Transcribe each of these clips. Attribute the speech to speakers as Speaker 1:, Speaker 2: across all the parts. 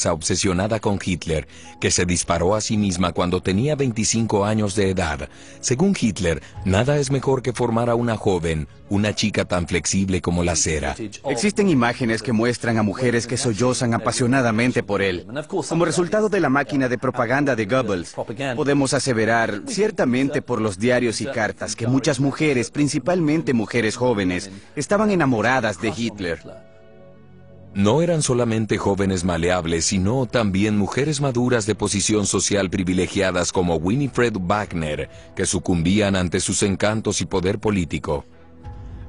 Speaker 1: obsesionada con Hitler, que se disparó a sí misma cuando tenía 25 años de edad. Según Hitler, nada es mejor que formar a una joven, una chica tan flexible como la cera.
Speaker 2: Existen imágenes que muestran a mujeres que sollozan apasionadamente por él. Como resultado de la máquina de propaganda de Goebbels, podemos aseverar, ciertamente por los diarios y cartas, que muchas mujeres, principalmente mujeres jóvenes, estaban enamoradas de Hitler.
Speaker 1: No eran solamente jóvenes maleables, sino también mujeres maduras de posición social privilegiadas como Winifred Wagner, que sucumbían ante sus encantos y poder político.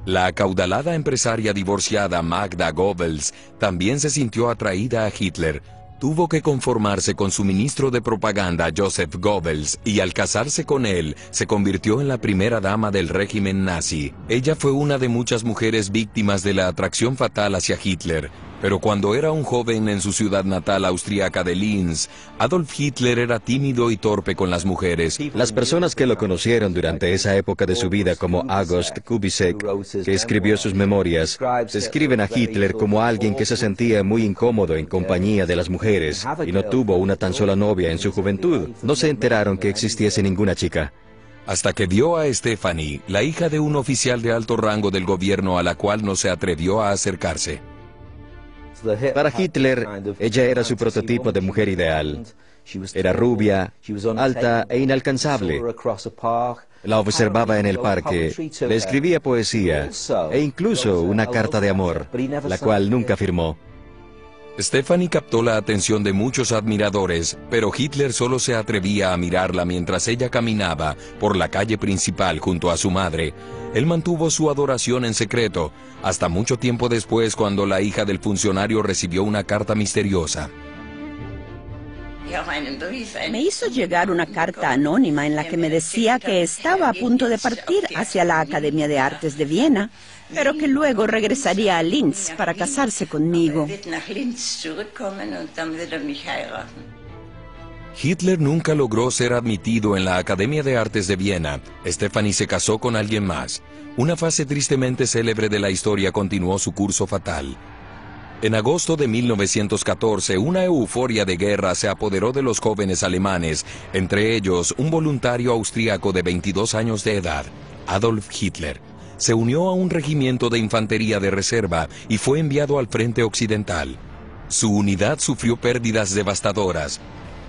Speaker 1: La acaudalada empresaria divorciada Magda Goebbels también se sintió atraída a Hitler. Tuvo que conformarse con su ministro de propaganda Joseph Goebbels y al casarse con él se convirtió en la primera dama del régimen nazi. Ella fue una de muchas mujeres víctimas de la atracción fatal hacia Hitler. Pero cuando era un joven en su ciudad natal austríaca de Linz, Adolf Hitler era tímido y torpe con las mujeres.
Speaker 3: Las personas que lo conocieron durante esa época de su vida, como August Kubisek, que escribió sus memorias, describen a Hitler como alguien que se sentía muy incómodo en compañía de las mujeres y no tuvo una tan sola novia en su juventud. No se enteraron que existiese ninguna chica.
Speaker 1: Hasta que vio a Stephanie, la hija de un oficial de alto rango del gobierno a la cual no se atrevió a acercarse.
Speaker 3: Para Hitler, ella era su prototipo de mujer ideal. Era rubia, alta e inalcanzable. La observaba en el parque, le escribía poesía e incluso una carta de amor, la cual nunca firmó.
Speaker 1: Stephanie captó la atención de muchos admiradores, pero Hitler solo se atrevía a mirarla mientras ella caminaba por la calle principal junto a su madre. Él mantuvo su adoración en secreto, hasta mucho tiempo después cuando la hija del funcionario recibió una carta misteriosa.
Speaker 4: Me hizo llegar una carta anónima en la que me decía que estaba a punto de partir hacia la Academia de Artes de Viena, pero que luego regresaría a Linz para casarse conmigo.
Speaker 1: Hitler nunca logró ser admitido en la Academia de Artes de Viena. Stephanie se casó con alguien más. Una fase tristemente célebre de la historia continuó su curso fatal. En agosto de 1914, una euforia de guerra se apoderó de los jóvenes alemanes, entre ellos un voluntario austríaco de 22 años de edad, Adolf Hitler. Se unió a un regimiento de infantería de reserva y fue enviado al frente occidental. Su unidad sufrió pérdidas devastadoras.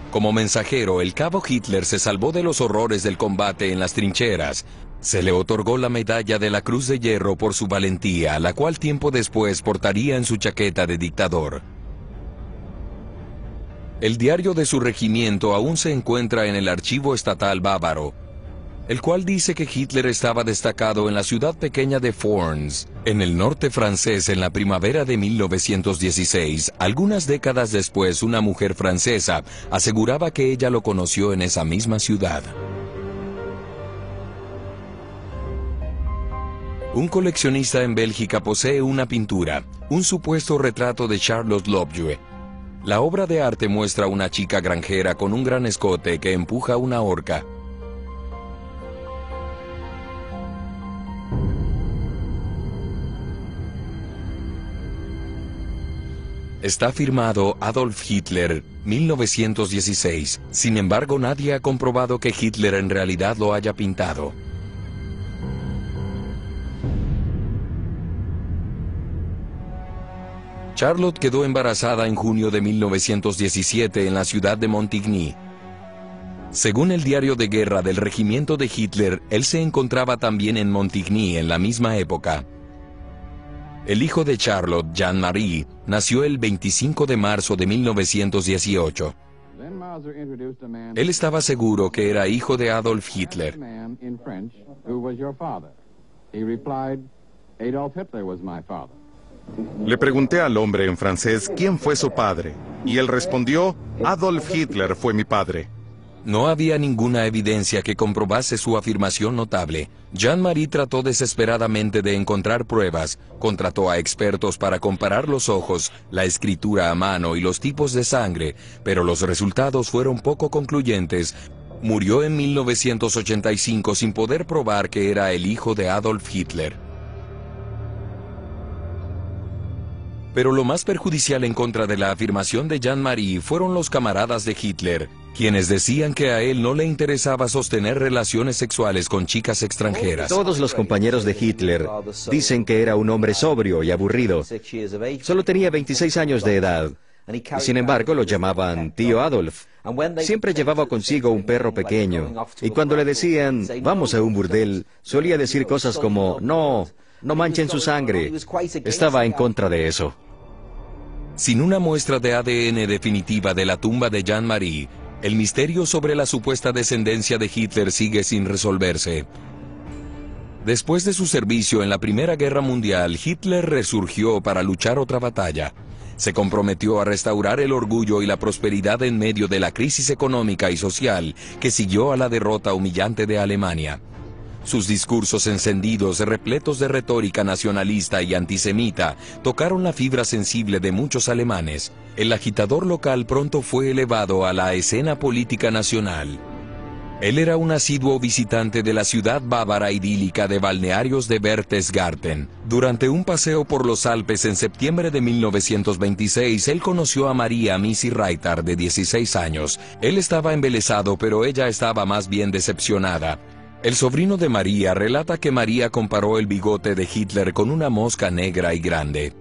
Speaker 1: Como mensajero, el cabo Hitler se salvó de los horrores del combate en las trincheras. Se le otorgó la medalla de la Cruz de Hierro por su valentía, la cual tiempo después portaría en su chaqueta de dictador. El diario de su regimiento aún se encuentra en el archivo estatal bávaro, el cual dice que Hitler estaba destacado en la ciudad pequeña de Forns, en el norte francés en la primavera de 1916. Algunas décadas después, una mujer francesa aseguraba que ella lo conoció en esa misma ciudad. Un coleccionista en Bélgica posee una pintura, un supuesto retrato de Charlotte Lovejoy. La obra de arte muestra a una chica granjera con un gran escote que empuja una horca. Está firmado Adolf Hitler, 1916. Sin embargo, nadie ha comprobado que Hitler en realidad lo haya pintado. Charlotte quedó embarazada en junio de 1917 en la ciudad de Montigny. Según el diario de guerra del regimiento de Hitler, él se encontraba también en Montigny en la misma época. El hijo de Charlotte, Jean-Marie, nació el 25 de marzo de 1918. Él estaba seguro que era hijo de Adolf Hitler.
Speaker 5: Le pregunté al hombre en francés quién fue su padre, y él respondió: Adolf Hitler fue mi padre.
Speaker 1: No había ninguna evidencia que comprobase su afirmación notable. Jean-Marie trató desesperadamente de encontrar pruebas, contrató a expertos para comparar los ojos, la escritura a mano y los tipos de sangre, pero los resultados fueron poco concluyentes. Murió en 1985 sin poder probar que era el hijo de Adolf Hitler. Pero lo más perjudicial en contra de la afirmación de Jean-Marie fueron los camaradas de Hitler, quienes decían que a él no le interesaba sostener relaciones sexuales con chicas extranjeras.
Speaker 3: Todos los compañeros de Hitler dicen que era un hombre sobrio y aburrido. Solo tenía 26 años de edad. Y sin embargo lo llamaban tío Adolf. Siempre llevaba consigo un perro pequeño. Y cuando le decían, vamos a un burdel, solía decir cosas como, no manchen su sangre. Estaba en contra de eso.
Speaker 1: Sin una muestra de ADN definitiva de la tumba de Jean-Marie, el misterio sobre la supuesta descendencia de Hitler sigue sin resolverse. Después de su servicio en la Primera Guerra Mundial, Hitler resurgió para luchar otra batalla. Se comprometió a restaurar el orgullo y la prosperidad en medio de la crisis económica y social que siguió a la derrota humillante de Alemania. Sus discursos encendidos, repletos de retórica nacionalista y antisemita, tocaron la fibra sensible de muchos alemanes. El agitador local pronto fue elevado a la escena política nacional. Él era un asiduo visitante de la ciudad bávara idílica de balnearios de Berchtesgaden. Durante un paseo por los Alpes en septiembre de 1926, él conoció a Maria Missy Reiter, de 16 años. Él estaba embelesado, pero ella estaba más bien decepcionada. El sobrino de María relata que María comparó el bigote de Hitler con una mosca negra y grande.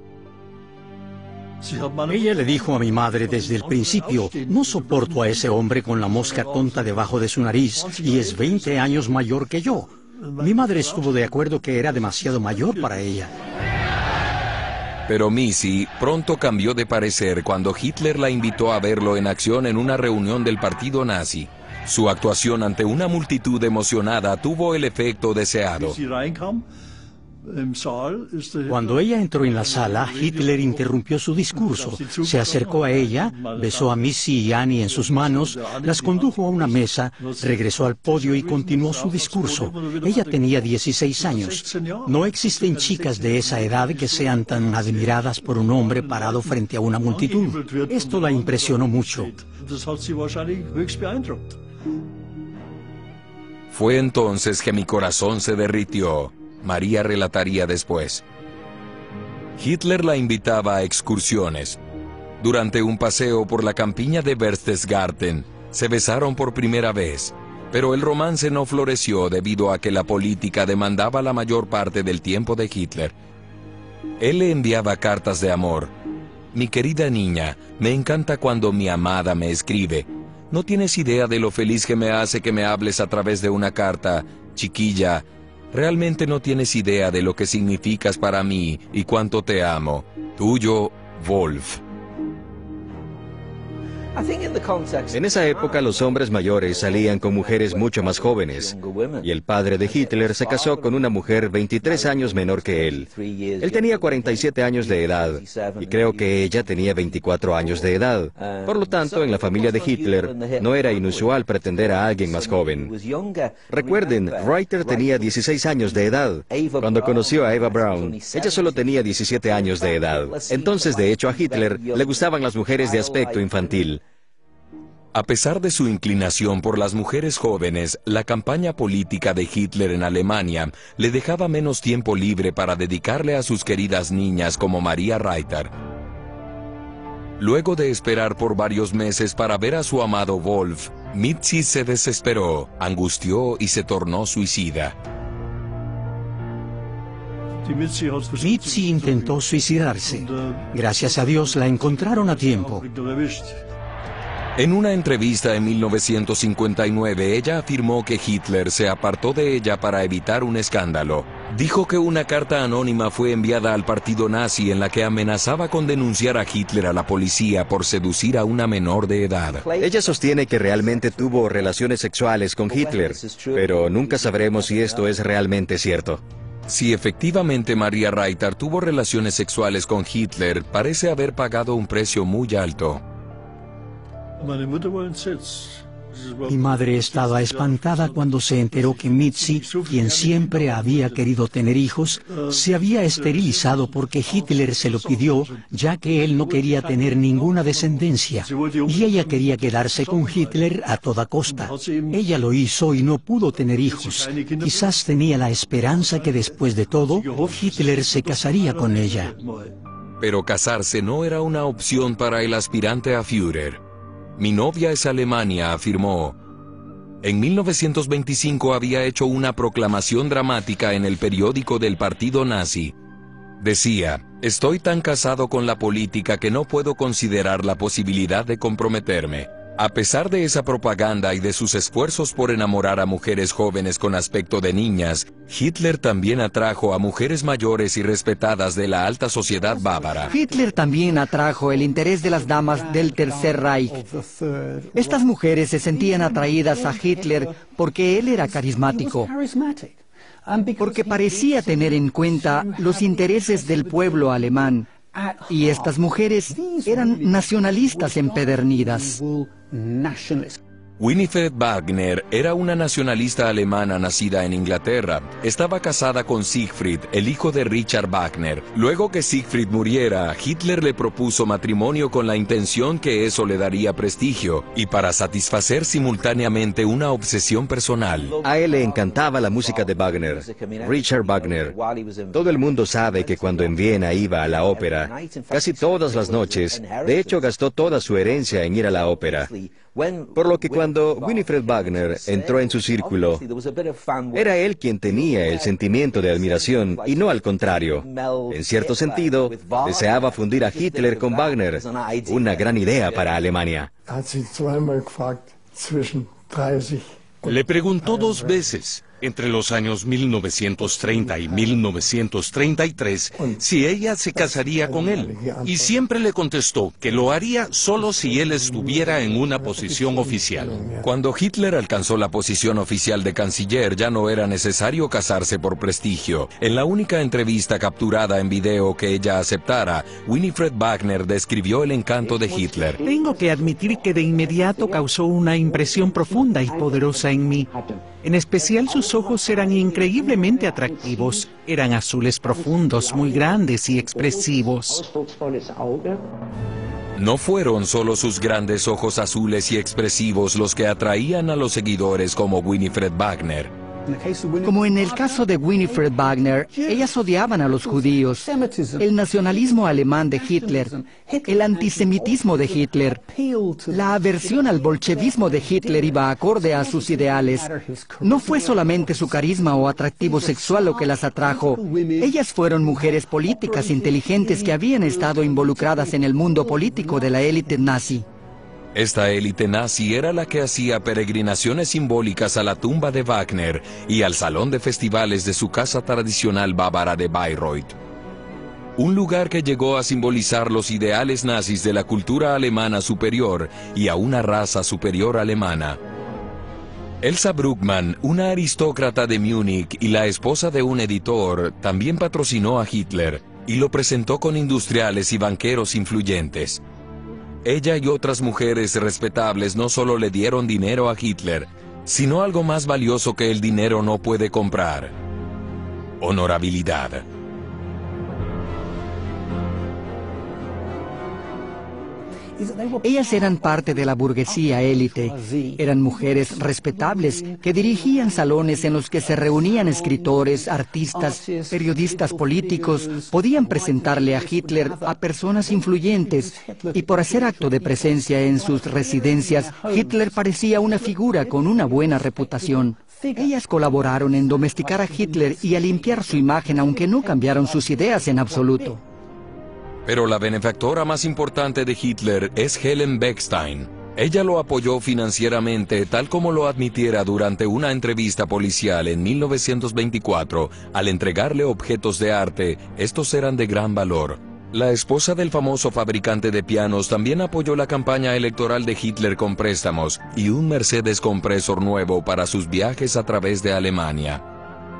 Speaker 6: Ella le dijo a mi madre desde el principio, no soporto a ese hombre con la mosca tonta debajo de su nariz y es 20 años mayor que yo. Mi madre estuvo de acuerdo que era demasiado mayor para ella.
Speaker 1: Pero Missy pronto cambió de parecer cuando Hitler la invitó a verlo en acción en una reunión del partido nazi. Su actuación ante una multitud emocionada tuvo el efecto deseado.
Speaker 6: Cuando ella entró en la sala, Hitler interrumpió su discurso, se acercó a ella, besó a Missy y Annie en sus manos, las condujo a una mesa, regresó al podio y continuó su discurso. Ella tenía 16 años. No existen chicas de esa edad que sean tan admiradas por un hombre parado frente a una multitud. Esto la impresionó mucho.
Speaker 1: Fue entonces que mi corazón se derritió. María relataría después. Hitler la invitaba a excursiones. Durante un paseo por la campiña de Berchtesgaden, se besaron por primera vez, pero el romance no floreció debido a que la política demandaba la mayor parte del tiempo de Hitler. Él le enviaba cartas de amor. Mi querida niña, me encanta cuando mi amada me escribe. No tienes idea de lo feliz que me hace que me hables a través de una carta, chiquilla. Realmente no tienes idea de lo que significas para mí y cuánto te amo. Tuyo, Wolf.
Speaker 3: En esa época los hombres mayores salían con mujeres mucho más jóvenes, y el padre de Hitler se casó con una mujer 23 años menor que él. Él tenía 47 años de edad, y creo que ella tenía 24 años de edad. Por lo tanto, en la familia de Hitler no era inusual pretender a alguien más joven. Recuerden, Reiter tenía 16 años de edad. Cuando conoció a Eva Braun, ella solo tenía 17 años de edad. Entonces, de hecho, a Hitler le gustaban las mujeres de aspecto infantil.
Speaker 1: A pesar de su inclinación por las mujeres jóvenes, la campaña política de Hitler en Alemania le dejaba menos tiempo libre para dedicarle a sus queridas niñas como Maria Reiter. Luego de esperar por varios meses para ver a su amado Wolf, Missy se desesperó, angustió y se tornó suicida.
Speaker 6: Missy intentó suicidarse. Gracias a Dios la encontraron a tiempo.
Speaker 1: En una entrevista en 1959, ella afirmó que Hitler se apartó de ella para evitar un escándalo. Dijo que una carta anónima fue enviada al partido nazi en la que amenazaba con denunciar a Hitler a la policía por seducir a una menor de edad.
Speaker 3: Ella sostiene que realmente tuvo relaciones sexuales con Hitler, pero nunca sabremos si esto es realmente cierto.
Speaker 1: Si efectivamente Maria Reiter tuvo relaciones sexuales con Hitler, parece haber pagado un precio muy alto.
Speaker 6: Mi madre estaba espantada cuando se enteró que Missy, quien siempre había querido tener hijos, se había esterilizado porque Hitler se lo pidió, ya que él no quería tener ninguna descendencia. Y ella quería quedarse con Hitler a toda costa. Ella lo hizo y no pudo tener hijos. Quizás tenía la esperanza que después de todo, Hitler se casaría con ella.
Speaker 1: Pero casarse no era una opción para el aspirante a Führer. Mi novia es Alemania, afirmó. En 1925 había hecho una proclamación dramática en el periódico del partido nazi. Decía, estoy tan casado con la política que no puedo considerar la posibilidad de comprometerme. A pesar de esa propaganda y de sus esfuerzos por enamorar a mujeres jóvenes con aspecto de niñas, Hitler también atrajo a mujeres mayores y respetadas de la alta sociedad bávara.
Speaker 7: Hitler también atrajo el interés de las damas del Tercer Reich. Estas mujeres se sentían atraídas a Hitler porque él era carismático, porque parecía tener en cuenta los intereses del pueblo alemán. Y estas mujeres eran nacionalistas empedernidas.
Speaker 1: Winifred Wagner era una nacionalista alemana nacida en Inglaterra. Estaba casada con Siegfried, el hijo de Richard Wagner. Luego que Siegfried muriera, Hitler le propuso matrimonio con la intención que eso le daría prestigio y para satisfacer simultáneamente una obsesión personal.
Speaker 3: A él le encantaba la música de Wagner, Richard Wagner. Todo el mundo sabe que cuando en Viena iba a la ópera, casi todas las noches, de hecho gastó toda su herencia en ir a la ópera. Por lo que cuando Winifred Wagner entró en su círculo, era él quien tenía el sentimiento de admiración y no al contrario. En cierto sentido, deseaba fundir a Hitler con Wagner, una gran idea para Alemania.
Speaker 8: Le preguntó 2 veces, entre los años 1930 y 1933, si ella se casaría con él. Y siempre le contestó que lo haría solo si él estuviera en una posición oficial.
Speaker 1: Cuando Hitler alcanzó la posición oficial de canciller, ya no era necesario casarse por prestigio. En la única entrevista capturada en video que ella aceptara, Winifred Wagner describió el encanto de Hitler.
Speaker 9: Tengo que admitir que de inmediato causó una impresión profunda y poderosa en mí. En especial sus ojos eran increíblemente atractivos. Eran azules profundos, muy grandes y expresivos.
Speaker 1: No fueron solo sus grandes ojos azules y expresivos los que atraían a los seguidores como Winifred Wagner.
Speaker 7: Como en el caso de Winifred Wagner, ellas odiaban a los judíos, el nacionalismo alemán de Hitler, el antisemitismo de Hitler, la aversión al bolchevismo de Hitler iba acorde a sus ideales. No fue solamente su carisma o atractivo sexual lo que las atrajo. Ellas fueron mujeres políticas inteligentes que habían estado involucradas en el mundo político de la élite nazi.
Speaker 1: Esta élite nazi era la que hacía peregrinaciones simbólicas a la tumba de Wagner y al salón de festivales de su casa tradicional bávara de Bayreuth. Un lugar que llegó a simbolizar los ideales nazis de la cultura alemana superior y a una raza superior alemana. Elsa Bruckmann, una aristócrata de Múnich y la esposa de un editor, también patrocinó a Hitler y lo presentó con industriales y banqueros influyentes. Ella y otras mujeres respetables no solo le dieron dinero a Hitler, sino algo más valioso que el dinero no puede comprar: honorabilidad.
Speaker 7: Ellas eran parte de la burguesía élite. Eran mujeres respetables que dirigían salones en los que se reunían escritores, artistas, periodistas políticos. Podían presentarle a Hitler a personas influyentes y por hacer acto de presencia en sus residencias, Hitler parecía una figura con una buena reputación. Ellas colaboraron en domesticar a Hitler y a limpiar su imagen, aunque no cambiaron sus ideas en absoluto.
Speaker 1: Pero la benefactora más importante de Hitler es Helen Bechstein. Ella lo apoyó financieramente, tal como lo admitiera durante una entrevista policial en 1924. Al entregarle objetos de arte, estos eran de gran valor. La esposa del famoso fabricante de pianos también apoyó la campaña electoral de Hitler con préstamos y un Mercedes compresor nuevo para sus viajes a través de Alemania.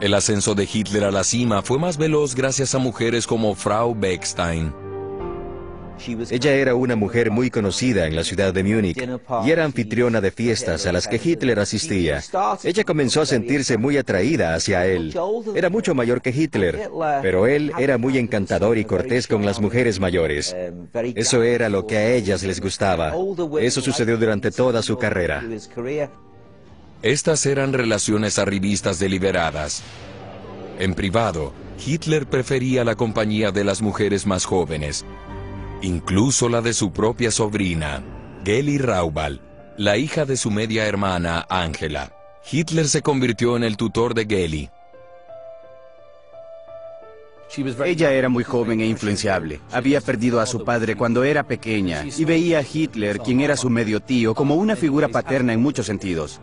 Speaker 1: El ascenso de Hitler a la cima fue más veloz gracias a mujeres como Frau Bechstein.
Speaker 3: Ella era una mujer muy conocida en la ciudad de Múnich y era anfitriona de fiestas a las que Hitler asistía. Ella comenzó a sentirse muy atraída hacia él. Era mucho mayor que Hitler, pero él era muy encantador y cortés con las mujeres mayores. Eso era lo que a ellas les gustaba. Eso sucedió durante toda su carrera.
Speaker 1: Estas eran relaciones arribistas deliberadas. En privado, Hitler prefería la compañía de las mujeres más jóvenes, incluso la de su propia sobrina, Geli Raubal, la hija de su media hermana, Angela. Hitler se convirtió en el tutor de Geli.
Speaker 2: Ella era muy joven e influenciable. Había perdido a su padre cuando era pequeña y veía a Hitler, quien era su medio tío, como una figura paterna en muchos sentidos.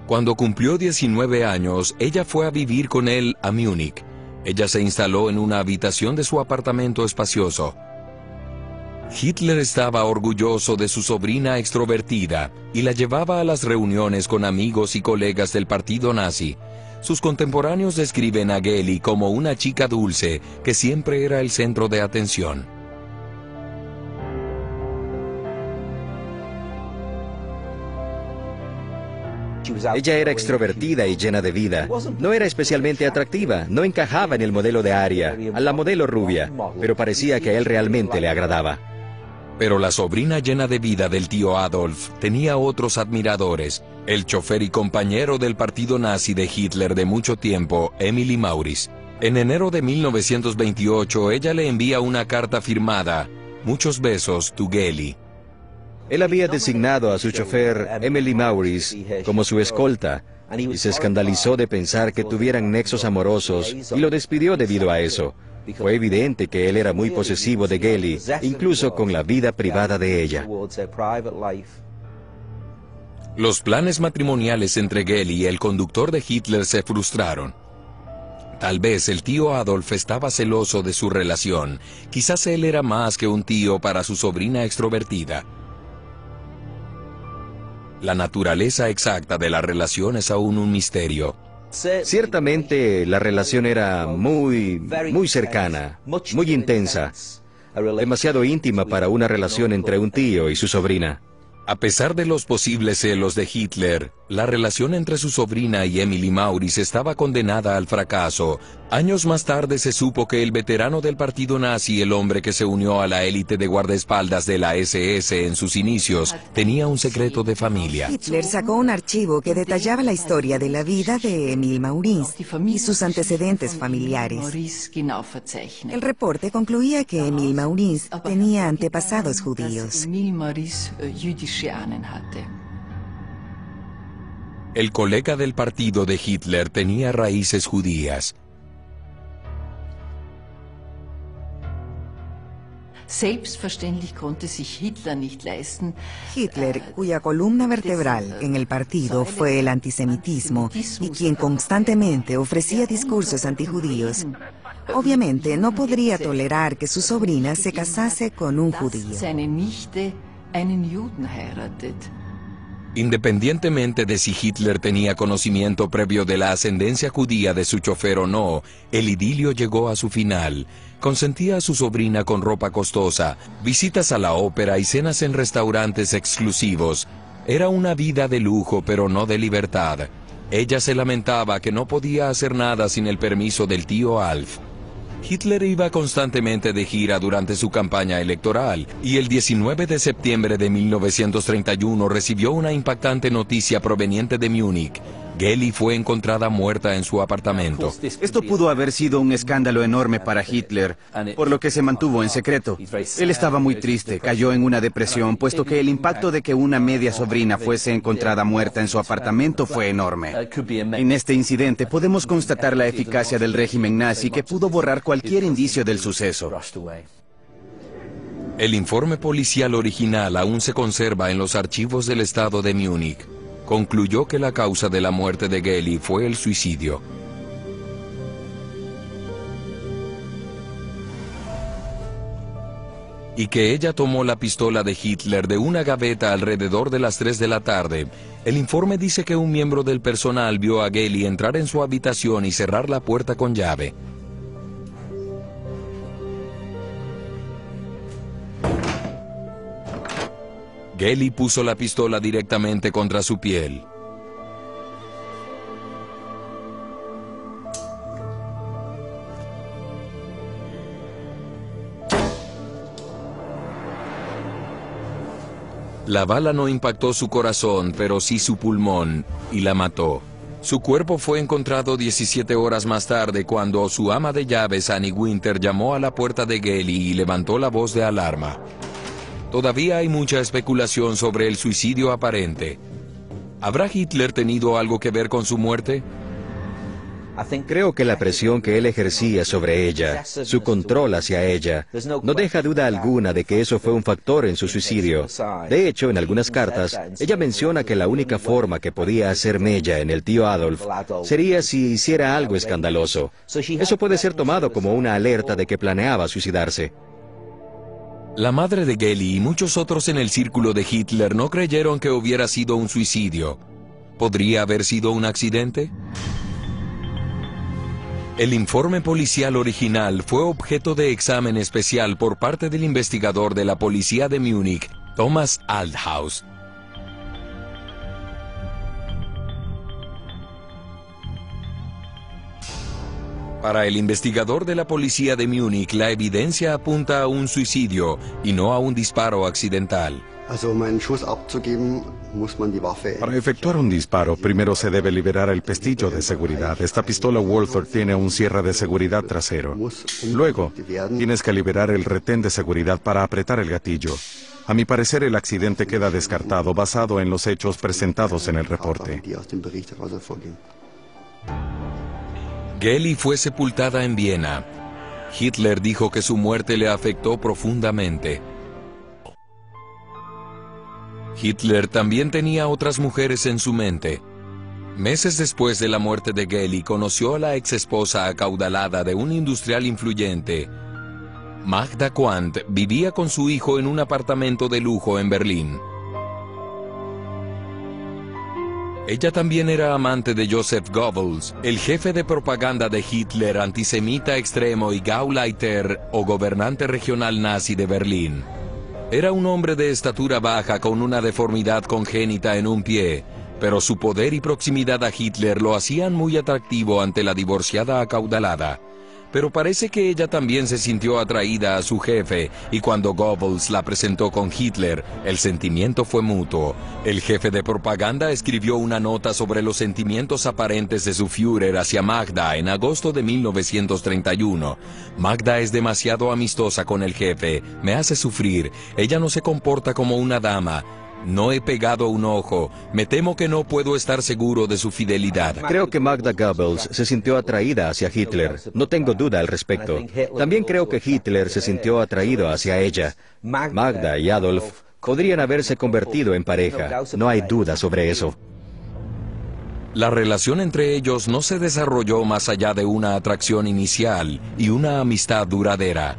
Speaker 1: Cuando cumplió 19 años, ella fue a vivir con él a Múnich. Ella se instaló en una habitación de su apartamento espacioso. Hitler estaba orgulloso de su sobrina extrovertida y la llevaba a las reuniones con amigos y colegas del partido nazi. Sus contemporáneos describen a Geli como una chica dulce que siempre era el centro de atención.
Speaker 3: Ella era extrovertida y llena de vida. No era especialmente atractiva, no encajaba en el modelo de Aria, a la modelo rubia, pero parecía que a él realmente le agradaba.
Speaker 1: Pero la sobrina llena de vida del tío Adolf tenía otros admiradores. El chofer y compañero del partido nazi de Hitler de mucho tiempo, Emily Maurice. En enero de 1928, ella le envía una carta firmada, "Muchos besos, tu Geli".
Speaker 3: Él había designado a su chofer, Emily Maurice, como su escolta, y se escandalizó de pensar que tuvieran nexos amorosos y lo despidió debido a eso. Fue evidente que él era muy posesivo de Geli, incluso con la vida privada de ella.
Speaker 1: Los planes matrimoniales entre Geli y el conductor de Hitler se frustraron. Tal vez el tío Adolf estaba celoso de su relación. Quizás él era más que un tío para su sobrina extrovertida. La naturaleza exacta de la relación es aún un misterio.
Speaker 3: Ciertamente la relación era muy cercana, muy intensa, demasiado íntima para una relación entre un tío y su sobrina.
Speaker 1: A pesar de los posibles celos de Hitler, la relación entre su sobrina y Emily Maurice estaba condenada al fracaso. Años más tarde se supo que el veterano del partido nazi, el hombre que se unió a la élite de guardaespaldas de la SS en sus inicios, tenía un secreto de familia.
Speaker 10: Hitler sacó un archivo que detallaba la historia de la vida de Emil Maurice y sus antecedentes familiares. El reporte concluía que Emil Maurice tenía antepasados judíos.
Speaker 1: El colega del partido de Hitler tenía raíces judías.
Speaker 10: Hitler, cuya columna vertebral en el partido fue el antisemitismo y quien constantemente ofrecía discursos antijudíos, obviamente no podría tolerar que su sobrina se casase con un judío.
Speaker 1: Independientemente de si Hitler tenía conocimiento previo de la ascendencia judía de su chofer o no, el idilio llegó a su final. Consentía a su sobrina con ropa costosa, visitas a la ópera y cenas en restaurantes exclusivos. Era una vida de lujo, pero no de libertad. Ella se lamentaba que no podía hacer nada sin el permiso del tío Alf. Hitler iba constantemente de gira durante su campaña electoral, y el 19 de septiembre de 1931 recibió una impactante noticia proveniente de Múnich. Geli fue encontrada muerta en su apartamento.
Speaker 2: Esto pudo haber sido un escándalo enorme para Hitler, por lo que se mantuvo en secreto. Él estaba muy triste, cayó en una depresión, puesto que el impacto de que una media sobrina fuese encontrada muerta en su apartamento fue enorme. En este incidente podemos constatar la eficacia del régimen nazi, que pudo borrar cualquier indicio del suceso.
Speaker 1: El informe policial original aún se conserva en los archivos del estado de Múnich. Concluyó que la causa de la muerte de Geli fue el suicidio. Y que ella tomó la pistola de Hitler de una gaveta alrededor de las 3 de la tarde. El informe dice que un miembro del personal vio a Geli entrar en su habitación y cerrar la puerta con llave. Geli puso la pistola directamente contra su piel. La bala no impactó su corazón, pero sí su pulmón, y la mató. Su cuerpo fue encontrado 17 horas más tarde cuando su ama de llaves, Annie Winter, llamó a la puerta de Geli y levantó la voz de alarma. Todavía hay mucha especulación sobre el suicidio aparente. ¿Habrá Hitler tenido algo que ver con su muerte?
Speaker 3: Creo que la presión que él ejercía sobre ella, su control hacia ella, no deja duda alguna de que eso fue un factor en su suicidio. De hecho, en algunas cartas, ella menciona que la única forma que podía hacer mella en el tío Adolf sería si hiciera algo escandaloso. Eso puede ser tomado como una alerta de que planeaba suicidarse.
Speaker 1: La madre de Geli y muchos otros en el círculo de Hitler no creyeron que hubiera sido un suicidio. ¿Podría haber sido un accidente? El informe policial original fue objeto de examen especial por parte del investigador de la policía de Múnich, Thomas Althaus. Para el investigador de la policía de Múnich, la evidencia apunta a un suicidio y no a un disparo accidental.
Speaker 5: Para efectuar un disparo, primero se debe liberar el pestillo de seguridad. Esta pistola Walther tiene un cierre de seguridad trasero. Luego, tienes que liberar el retén de seguridad para apretar el gatillo. A mi parecer, el accidente queda descartado basado en los hechos presentados en el reporte.
Speaker 1: Geli fue sepultada en Viena. Hitler dijo que su muerte le afectó profundamente. Hitler también tenía otras mujeres en su mente. Meses después de la muerte de Geli, conoció a la exesposa acaudalada de un industrial influyente. Magda Quandt vivía con su hijo en un apartamento de lujo en Berlín. Ella también era amante de Joseph Goebbels, el jefe de propaganda de Hitler, antisemita extremo y Gauleiter, o gobernante regional nazi de Berlín. Era un hombre de estatura baja con una deformidad congénita en un pie, pero su poder y proximidad a Hitler lo hacían muy atractivo ante la divorciada acaudalada. Pero parece que ella también se sintió atraída a su jefe, y cuando Goebbels la presentó con Hitler, el sentimiento fue mutuo. El jefe de propaganda escribió una nota sobre los sentimientos aparentes de su Führer hacia Magda en agosto de 1931. Magda es demasiado amistosa con el jefe, me hace sufrir, ella no se comporta como una dama. No he pegado un ojo. Me temo que no puedo estar seguro de su fidelidad.
Speaker 3: Creo que Magda Goebbels se sintió atraída hacia Hitler. No tengo duda al respecto. También creo que Hitler se sintió atraído hacia ella. Magda y Adolf podrían haberse convertido en pareja. No hay duda sobre eso.
Speaker 1: La relación entre ellos no se desarrolló más allá de una atracción inicial y una amistad duradera.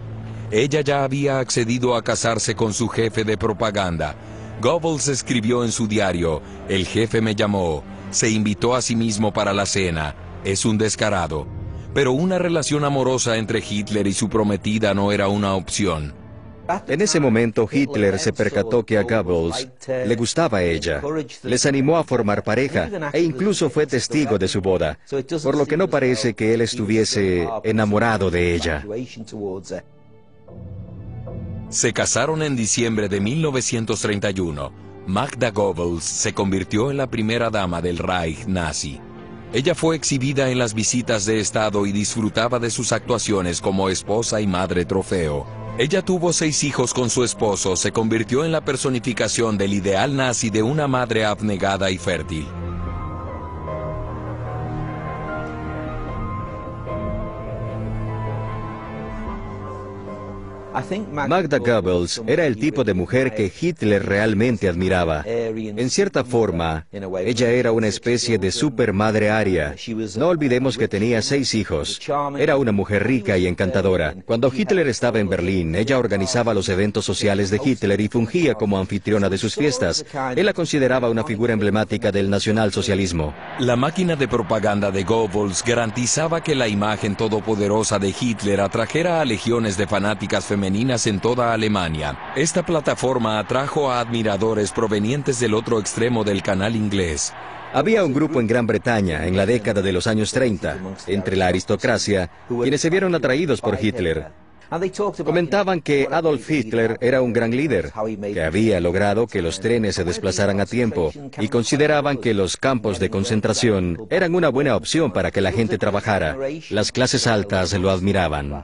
Speaker 1: Ella ya había accedido a casarse con su jefe de propaganda. Goebbels escribió en su diario: el jefe me llamó, se invitó a sí mismo para la cena, es un descarado. Pero una relación amorosa entre Hitler y su prometida no era una opción.
Speaker 3: En ese momento Hitler se percató que a Goebbels le gustaba a ella, les animó a formar pareja e incluso fue testigo de su boda, por lo que no parece que él estuviese enamorado de ella.
Speaker 1: Se casaron en diciembre de 1931. Magda Goebbels se convirtió en la primera dama del Reich nazi. Ella fue exhibida en las visitas de Estado y disfrutaba de sus actuaciones como esposa y madre trofeo. Ella tuvo 6 hijos con su esposo, se convirtió en la personificación del ideal nazi de una madre abnegada y fértil.
Speaker 3: Magda Goebbels era el tipo de mujer que Hitler realmente admiraba. En cierta forma, ella era una especie de supermadre aria. No olvidemos que tenía 6 hijos. Era una mujer rica y encantadora. Cuando Hitler estaba en Berlín, ella organizaba los eventos sociales de Hitler y fungía como anfitriona de sus fiestas. Él la consideraba una figura emblemática del nacionalsocialismo.
Speaker 1: La máquina de propaganda de Goebbels garantizaba que la imagen todopoderosa de Hitler atrajera a legiones de fanáticas femeninas en toda Alemania. Esta plataforma atrajo a admiradores provenientes del otro extremo del canal inglés.
Speaker 3: Había un grupo en Gran Bretaña, en la década de los años 30, entre la aristocracia, quienes se vieron atraídos por Hitler. Comentaban que Adolf Hitler era un gran líder, que había logrado que los trenes se desplazaran a tiempo, y consideraban que los campos de concentración eran una buena opción para que la gente trabajara. Las clases altas lo admiraban.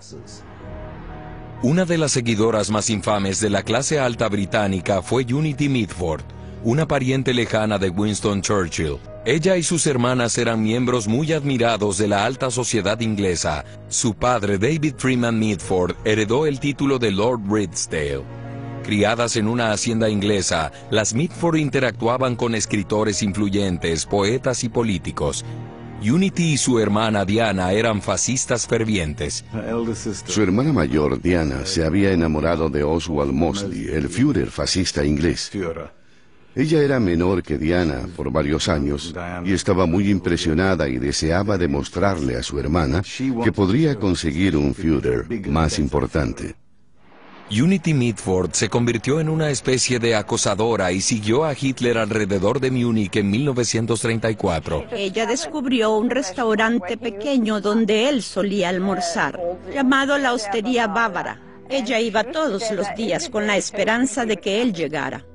Speaker 1: Una de las seguidoras más infames de la clase alta británica fue Unity Mitford, una pariente lejana de Winston Churchill. Ella y sus hermanas eran miembros muy admirados de la alta sociedad inglesa. Su padre, David Freeman Mitford, heredó el título de Lord Ridsdale. Criadas en una hacienda inglesa, las Mitford interactuaban con escritores influyentes, poetas y políticos. Unity y su hermana Diana eran fascistas fervientes.
Speaker 11: Su hermana mayor, Diana, se había enamorado de Oswald Mosley, el Führer fascista inglés. Ella era menor que Diana por varios años y estaba muy impresionada y deseaba demostrarle a su hermana que podría conseguir un Führer más importante.
Speaker 1: Unity Mitford se convirtió en una especie de acosadora y siguió a Hitler alrededor de Múnich en 1934.
Speaker 4: Ella descubrió un restaurante pequeño donde él solía almorzar, llamado la Hostería Bávara. Ella iba todos los días con la esperanza de que él llegara.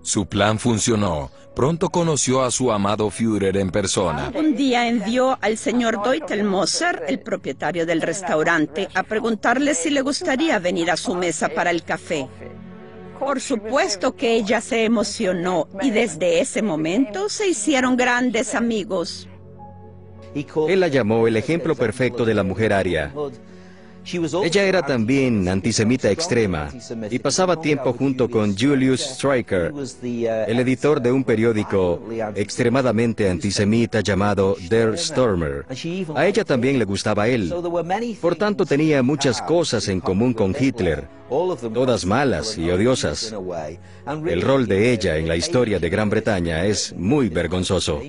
Speaker 1: Su plan funcionó. Pronto conoció a su amado Führer en persona.
Speaker 4: Un día envió al señor Deutelmoser, el propietario del restaurante, a preguntarle si le gustaría venir a su mesa para el café. Por supuesto que ella se emocionó y desde ese momento se hicieron grandes amigos.
Speaker 3: Él la llamó el ejemplo perfecto de la mujer aria. Ella era también antisemita extrema y pasaba tiempo junto con Julius Streicher, el editor de un periódico extremadamente antisemita llamado Der Stürmer. A ella también le gustaba él. Por tanto, tenía muchas cosas en común con Hitler, todas malas y odiosas. El rol de ella en la historia de Gran Bretaña es muy vergonzoso.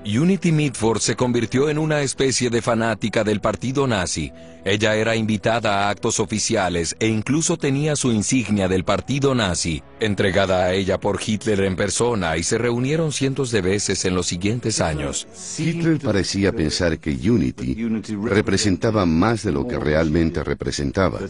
Speaker 1: Unity Mitford se convirtió en una especie de fanática del partido nazi. Ella era invitada a actos oficiales e incluso tenía su insignia del partido nazi, entregada a ella por Hitler en persona, y se reunieron cientos de veces en los siguientes años.
Speaker 11: Hitler parecía pensar que Unity representaba más de lo que realmente representaba.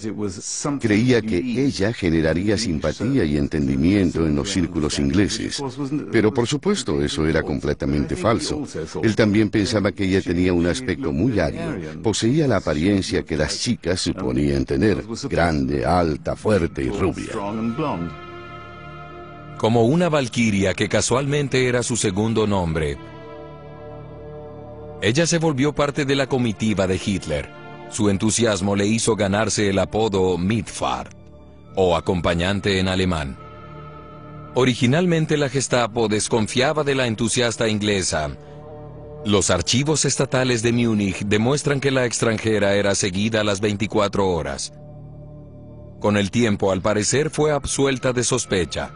Speaker 11: Creía que ella generaría simpatía y entendimiento en los círculos ingleses. Pero por supuesto eso era completamente falso. Él también pensaba que ella tenía un aspecto muy ario. Poseía la apariencia que las chicas suponían tener: grande, alta, fuerte y rubia.
Speaker 1: Como una valquiria que casualmente era su segundo nombre. Ella se volvió parte de la comitiva de Hitler. Su entusiasmo le hizo ganarse el apodo Mitfahrt, o acompañante en alemán. Originalmente la Gestapo desconfiaba de la entusiasta inglesa. Los archivos estatales de Múnich demuestran que la extranjera era seguida a las 24 horas. Con el tiempo, al parecer, fue absuelta de sospecha.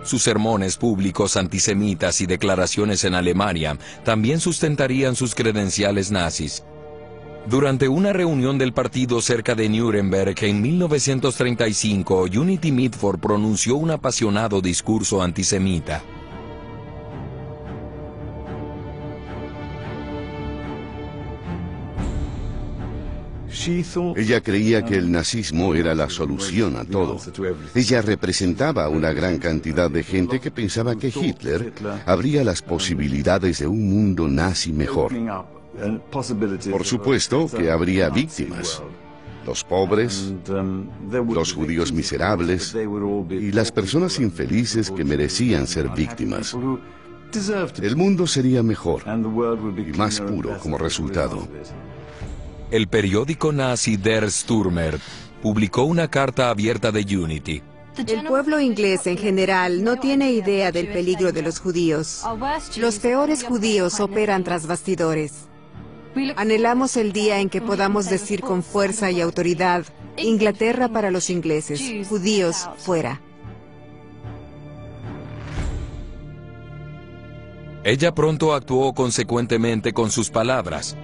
Speaker 1: Sus sermones públicos antisemitas y declaraciones en Alemania también sustentarían sus credenciales nazis. Durante una reunión del partido cerca de Nuremberg en 1935, Unity Mitford pronunció un apasionado discurso antisemita.
Speaker 11: Ella creía que el nazismo era la solución a todo. Ella representaba a una gran cantidad de gente que pensaba que Hitler abría las posibilidades de un mundo nazi mejor. Por supuesto que habría víctimas: los pobres, los judíos miserables y las personas infelices que merecían ser víctimas. El mundo sería mejor y más puro como resultado.
Speaker 1: El periódico nazi Der Stürmer publicó una carta abierta de Unity.
Speaker 12: El pueblo inglés en general no tiene idea del peligro de los judíos. Los peores judíos operan tras bastidores. Anhelamos el día en que podamos decir con fuerza y autoridad: Inglaterra para los ingleses, judíos fuera.
Speaker 1: Ella pronto actuó consecuentemente con sus palabras.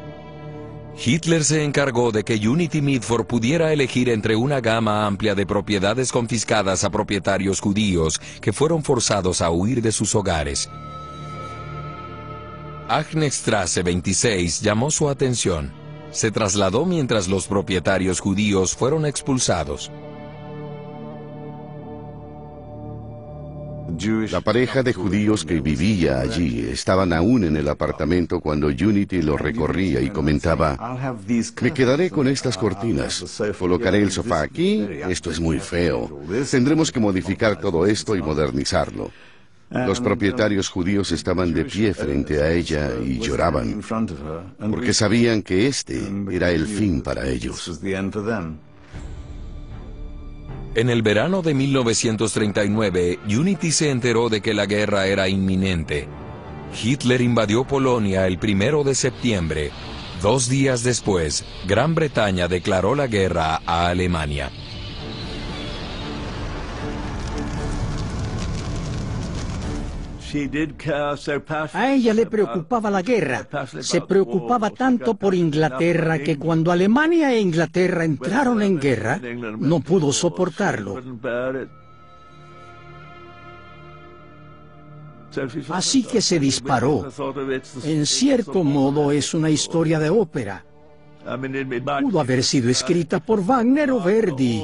Speaker 1: Hitler se encargó de que Unity Mitford pudiera elegir entre una gama amplia de propiedades confiscadas a propietarios judíos que fueron forzados a huir de sus hogares. Agnesstrasse 26 llamó su atención. se trasladó mientras los propietarios judíos fueron expulsados.
Speaker 11: La pareja de judíos que vivía allí estaban aún en el apartamento cuando Unity lo recorría y comentaba: me quedaré con estas cortinas, colocaré el sofá aquí, esto es muy feo, tendremos que modificar todo esto y modernizarlo. Los propietarios judíos estaban de pie frente a ella y lloraban, porque sabían que este era el fin para ellos.
Speaker 1: En el verano de 1939, Unity se enteró de que la guerra era inminente. Hitler invadió Polonia el 1 de septiembre. 2 días después, Gran Bretaña declaró la guerra a Alemania.
Speaker 6: A ella le preocupaba la guerra. Se preocupaba tanto por Inglaterra que cuando Alemania e Inglaterra entraron en guerra, no pudo soportarlo. Así que se disparó. En cierto modo es una historia de ópera. Pudo haber sido escrita por Wagner o Verdi.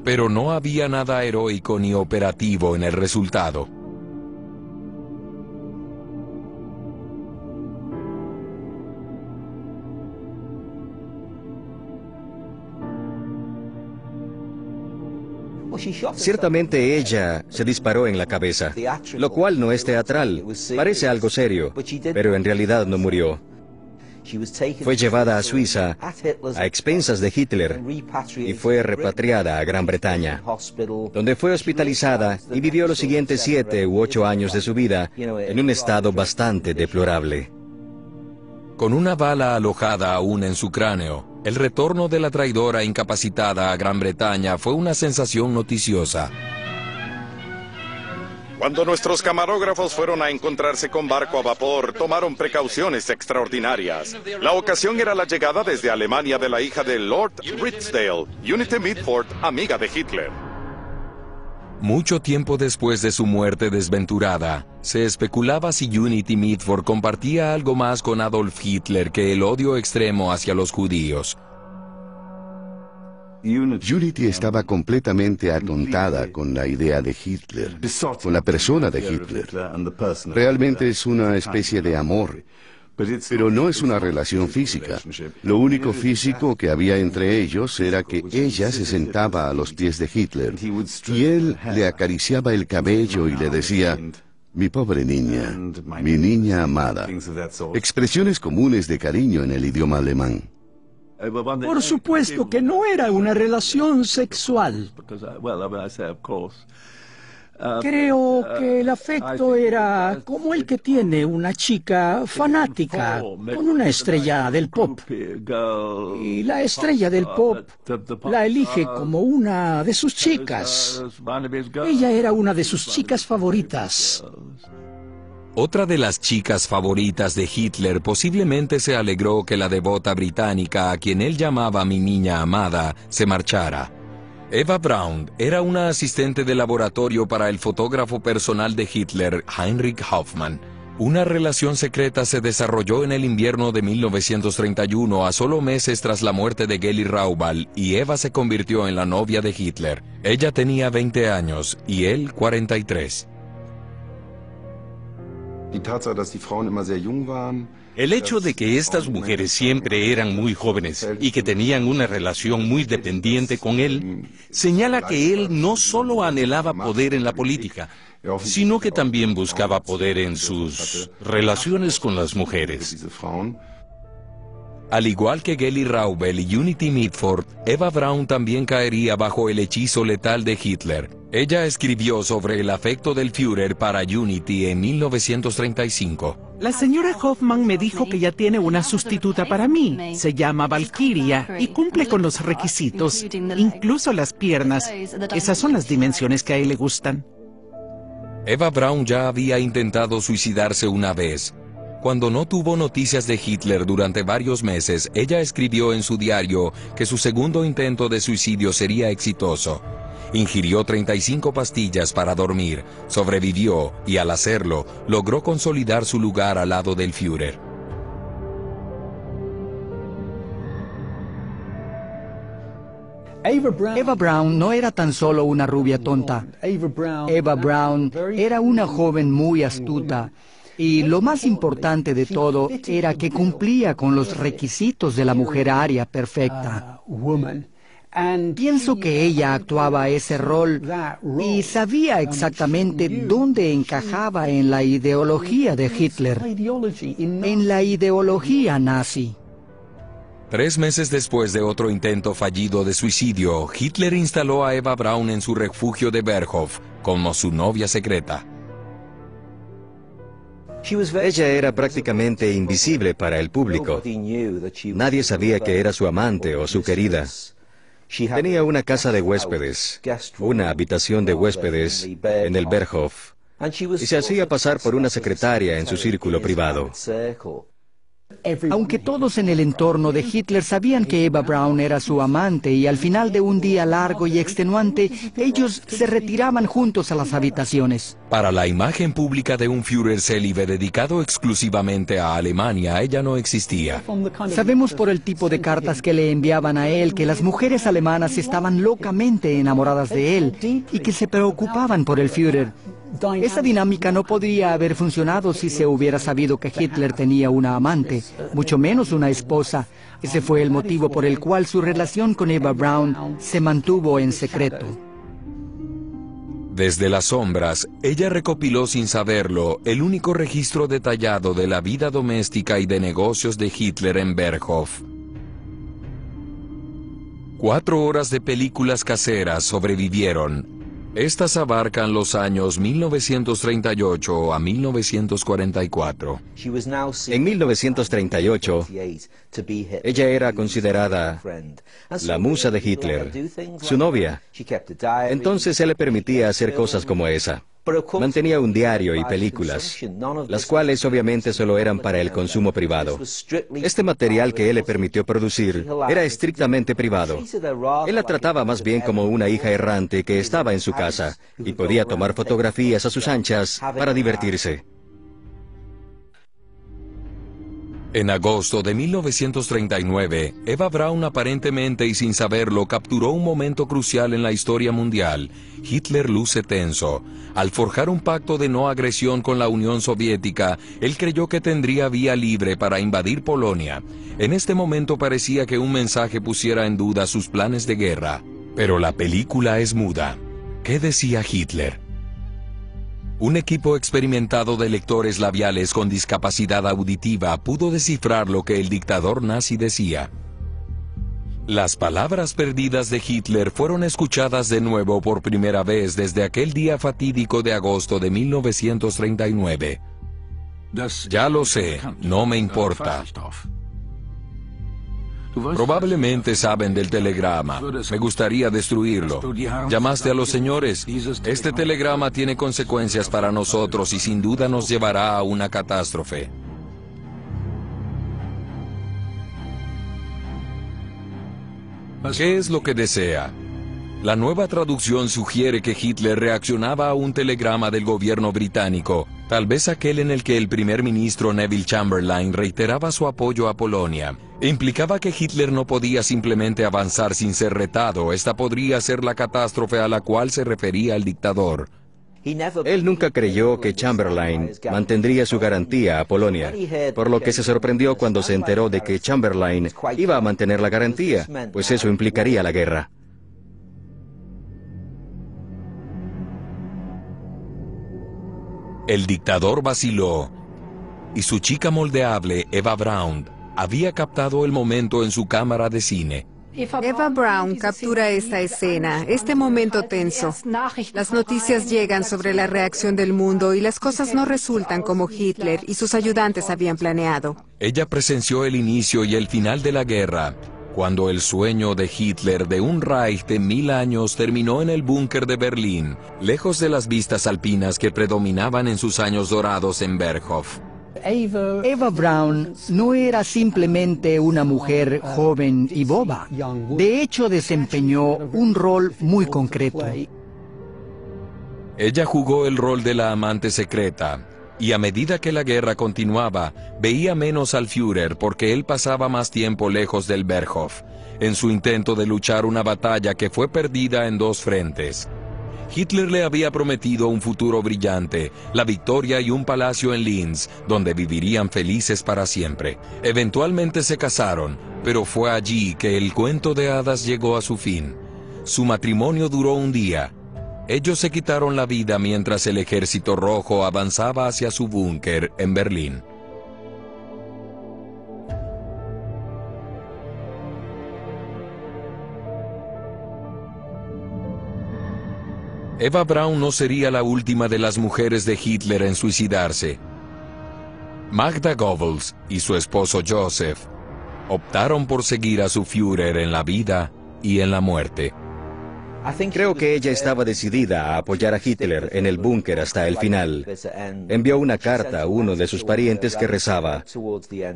Speaker 1: Pero no había nada heroico ni operativo en el resultado.
Speaker 3: Ciertamente ella se disparó en la cabeza, lo cual no es teatral, parece algo serio, pero en realidad no murió. Fue llevada a Suiza a expensas de Hitler y fue repatriada a Gran Bretaña, donde fue hospitalizada y vivió los siguientes 7 u 8 años de su vida en un estado bastante deplorable.
Speaker 1: Con una bala alojada aún en su cráneo, el retorno de la traidora incapacitada a Gran Bretaña fue una sensación noticiosa.
Speaker 5: Cuando nuestros camarógrafos fueron a encontrarse con barco a vapor, tomaron precauciones extraordinarias. La ocasión era la llegada desde Alemania de la hija de Lord Ridsdale, Unity Mitford, amiga de Hitler.
Speaker 1: Mucho tiempo después de su muerte desventurada, se especulaba si Unity Mitford compartía algo más con Adolf Hitler que el odio extremo hacia los judíos.
Speaker 11: Unity estaba completamente atontada con la idea de Hitler, con la persona de Hitler. Realmente es una especie de amor, pero no es una relación física. Lo único físico que había entre ellos era que ella se sentaba a los pies de Hitler y él le acariciaba el cabello y le decía: mi pobre niña, mi niña amada. Expresiones comunes de cariño en el idioma alemán.
Speaker 6: Por supuesto que no era una relación sexual. Creo que el afecto era como el que tiene una chica fanática con una estrella del pop. Y la estrella del pop la elige como una de sus chicas. Ella era una de sus chicas favoritas.
Speaker 1: Otra de las chicas favoritas de Hitler posiblemente se alegró que la devota británica, a quien él llamaba mi niña amada, se marchara. Eva Braun era una asistente de laboratorio para el fotógrafo personal de Hitler, Heinrich Hoffmann. Una relación secreta se desarrolló en el invierno de 1931, a solo meses tras la muerte de Geli Raubal, y Eva se convirtió en la novia de Hitler. Ella tenía 20 años y él 43.
Speaker 8: El hecho de que estas mujeres siempre eran muy jóvenes y que tenían una relación muy dependiente con él, señala que él no solo anhelaba poder en la política, sino que también buscaba poder en sus relaciones con las mujeres.
Speaker 1: Al igual que Geli Raubal y Unity Mitford, Eva Braun también caería bajo el hechizo letal de Hitler. Ella escribió sobre el afecto del Führer para Unity en 1935.
Speaker 9: La señora Hoffmann me dijo que ya tiene una sustituta para mí. Se llama Valkyria y cumple con los requisitos, incluso las piernas. Esas son las dimensiones que a él le gustan.
Speaker 1: Eva Braun ya había intentado suicidarse una vez. Cuando no tuvo noticias de Hitler durante varios meses, ella escribió en su diario que su segundo intento de suicidio sería exitoso. Ingirió 35 pastillas para dormir, sobrevivió y al hacerlo, logró consolidar su lugar al lado del Führer.
Speaker 7: Eva Braun no era tan solo una rubia tonta. Eva Braun era una joven muy astuta. Y lo más importante de todo era que cumplía con los requisitos de la mujer aria perfecta. Pienso que ella actuaba ese rol y sabía exactamente dónde encajaba en la ideología de Hitler, en la ideología nazi.
Speaker 1: 3 meses después de otro intento fallido de suicidio, Hitler instaló a Eva Braun en su refugio de Berghof como su novia secreta.
Speaker 3: Ella era prácticamente invisible para el público. Nadie sabía que era su amante o su querida. Tenía una casa de huéspedes, una habitación de huéspedes en el Berghof, y se hacía pasar por una secretaria en su círculo privado.
Speaker 7: Aunque todos en el entorno de Hitler sabían que Eva Braun era su amante y al final de un día largo y extenuante, ellos se retiraban juntos a las habitaciones.
Speaker 1: Para la imagen pública de un Führer célibe dedicado exclusivamente a Alemania, ella no existía.
Speaker 7: Sabemos por el tipo de cartas que le enviaban a él que las mujeres alemanas estaban locamente enamoradas de él y que se preocupaban por el Führer. Esa dinámica no podría haber funcionado si se hubiera sabido que Hitler tenía una amante, mucho menos una esposa. Ese fue el motivo por el cual su relación con Eva Braun se mantuvo en secreto.
Speaker 1: Desde las sombras, ella recopiló sin saberlo el único registro detallado de la vida doméstica y de negocios de Hitler en Berghof. 4 horas de películas caseras sobrevivieron. Estas abarcan los años 1938 a 1944.
Speaker 3: En 1938, ella era considerada la musa de Hitler, su novia. Entonces se le permitía hacer cosas como esa. Mantenía un diario y películas, las cuales obviamente solo eran para el consumo privado. Este material que él le permitió producir era estrictamente privado. Él la trataba más bien como una hija errante que estaba en su casa y podía tomar fotografías a sus anchas para divertirse.
Speaker 1: En agosto de 1939, Eva Braun aparentemente y sin saberlo capturó un momento crucial en la historia mundial. Hitler luce tenso. Al forjar un pacto de no agresión con la Unión Soviética, él creyó que tendría vía libre para invadir Polonia. En este momento parecía que un mensaje pusiera en duda sus planes de guerra. Pero la película es muda. ¿Qué decía Hitler? Un equipo experimentado de lectores labiales con discapacidad auditiva pudo descifrar lo que el dictador nazi decía. Las palabras perdidas de Hitler fueron escuchadas de nuevo por primera vez desde aquel día fatídico de agosto de 1939. Ya lo sé, no me importa. Probablemente saben del telegrama. Me gustaría destruirlo. ¿Llamaste a los señores? Este telegrama tiene consecuencias para nosotros y sin duda nos llevará a una catástrofe. ¿Qué es lo que desea? La nueva traducción sugiere que Hitler reaccionaba a un telegrama del gobierno británico, tal vez aquel en el que el primer ministro Neville Chamberlain reiteraba su apoyo a Polonia. Implicaba que Hitler no podía simplemente avanzar sin ser retado. Esta podría ser la catástrofe a la cual se refería el dictador.
Speaker 3: Él nunca creyó que Chamberlain mantendría su garantía a Polonia, por lo que se sorprendió cuando se enteró de que Chamberlain iba a mantener la garantía, pues eso implicaría la guerra.
Speaker 1: El dictador vaciló, y su chica moldeable, Eva Braun, había captado el momento en su cámara de cine.
Speaker 12: Eva Braun captura esta escena, este momento tenso. Las noticias llegan sobre la reacción del mundo y las cosas no resultan como Hitler y sus ayudantes habían planeado.
Speaker 1: Ella presenció el inicio y el final de la guerra, cuando el sueño de Hitler de un Reich de 1000 años terminó en el búnker de Berlín, lejos de las vistas alpinas que predominaban en sus años dorados en Berghof.
Speaker 7: Eva Braun no era simplemente una mujer joven y boba. De hecho, desempeñó un rol muy concreto.
Speaker 1: Ella jugó el rol de la amante secreta, y a medida que la guerra continuaba, veía menos al Führer porque él pasaba más tiempo lejos del Berghof, en su intento de luchar una batalla que fue perdida en dos frentes. Hitler le había prometido un futuro brillante, la victoria y un palacio en Linz, donde vivirían felices para siempre. Eventualmente se casaron, pero fue allí que el cuento de hadas llegó a su fin. Su matrimonio duró un día. Ellos se quitaron la vida mientras el Ejército Rojo avanzaba hacia su búnker en Berlín. Eva Braun no sería la última de las mujeres de Hitler en suicidarse. Magda Goebbels y su esposo Joseph optaron por seguir a su Führer en la vida y en la muerte.
Speaker 3: Creo que ella estaba decidida a apoyar a Hitler en el búnker hasta el final. Envió una carta a uno de sus parientes que rezaba: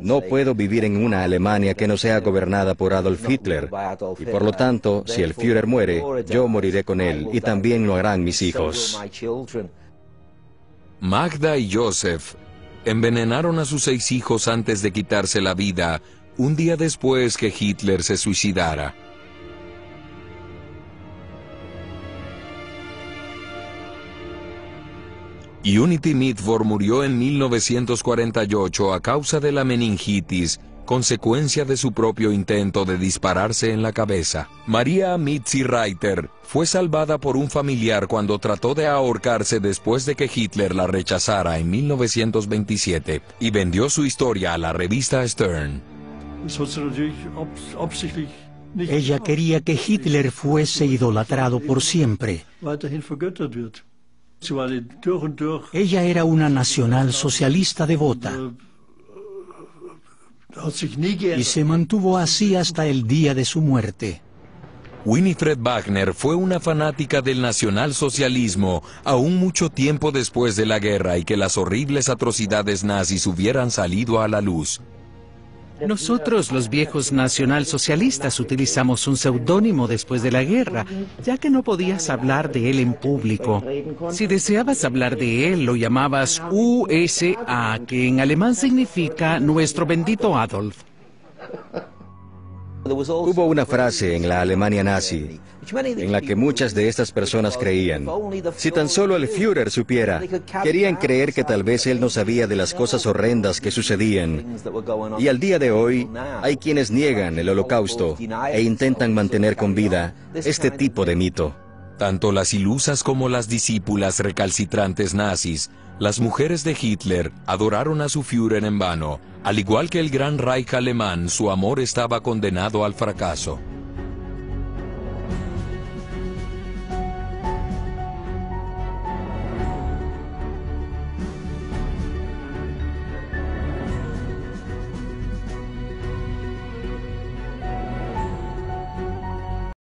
Speaker 3: "No puedo vivir en una Alemania que no sea gobernada por Adolf Hitler, y por lo tanto, si el Führer muere, yo moriré con él, y también lo harán mis hijos".
Speaker 1: Magda y Joseph envenenaron a sus 6 hijos antes de quitarse la vida, un día después que Hitler se suicidara. Unity Mitford murió en 1948 a causa de la meningitis, consecuencia de su propio intento de dispararse en la cabeza. Maria Mitzi Reiter fue salvada por un familiar cuando trató de ahorcarse después de que Hitler la rechazara en 1927 y vendió su historia a la revista Stern.
Speaker 6: Ella quería que Hitler fuese idolatrado por siempre. Ella era una nacionalsocialista devota y se mantuvo así hasta el día de su muerte.
Speaker 1: Winifred Wagner fue una fanática del nacionalsocialismo aún mucho tiempo después de la guerra y que las horribles atrocidades nazis hubieran salido a la luz.
Speaker 9: Nosotros, los viejos nacionalsocialistas, utilizamos un seudónimo después de la guerra, ya que no podías hablar de él en público. Si deseabas hablar de él, lo llamabas USA, que en alemán significa nuestro bendito Adolf.
Speaker 3: Hubo una frase en la Alemania nazi en la que muchas de estas personas creían: si tan solo el Führer supiera. Querían creer que tal vez él no sabía de las cosas horrendas que sucedían. Y al día de hoy hay quienes niegan el Holocausto e intentan mantener con vida este tipo de mito.
Speaker 1: Tanto las ilusas como las discípulas recalcitrantes nazis, las mujeres de Hitler adoraron a su Führer en vano. Al igual que el Gran Reich alemán, su amor estaba condenado al fracaso.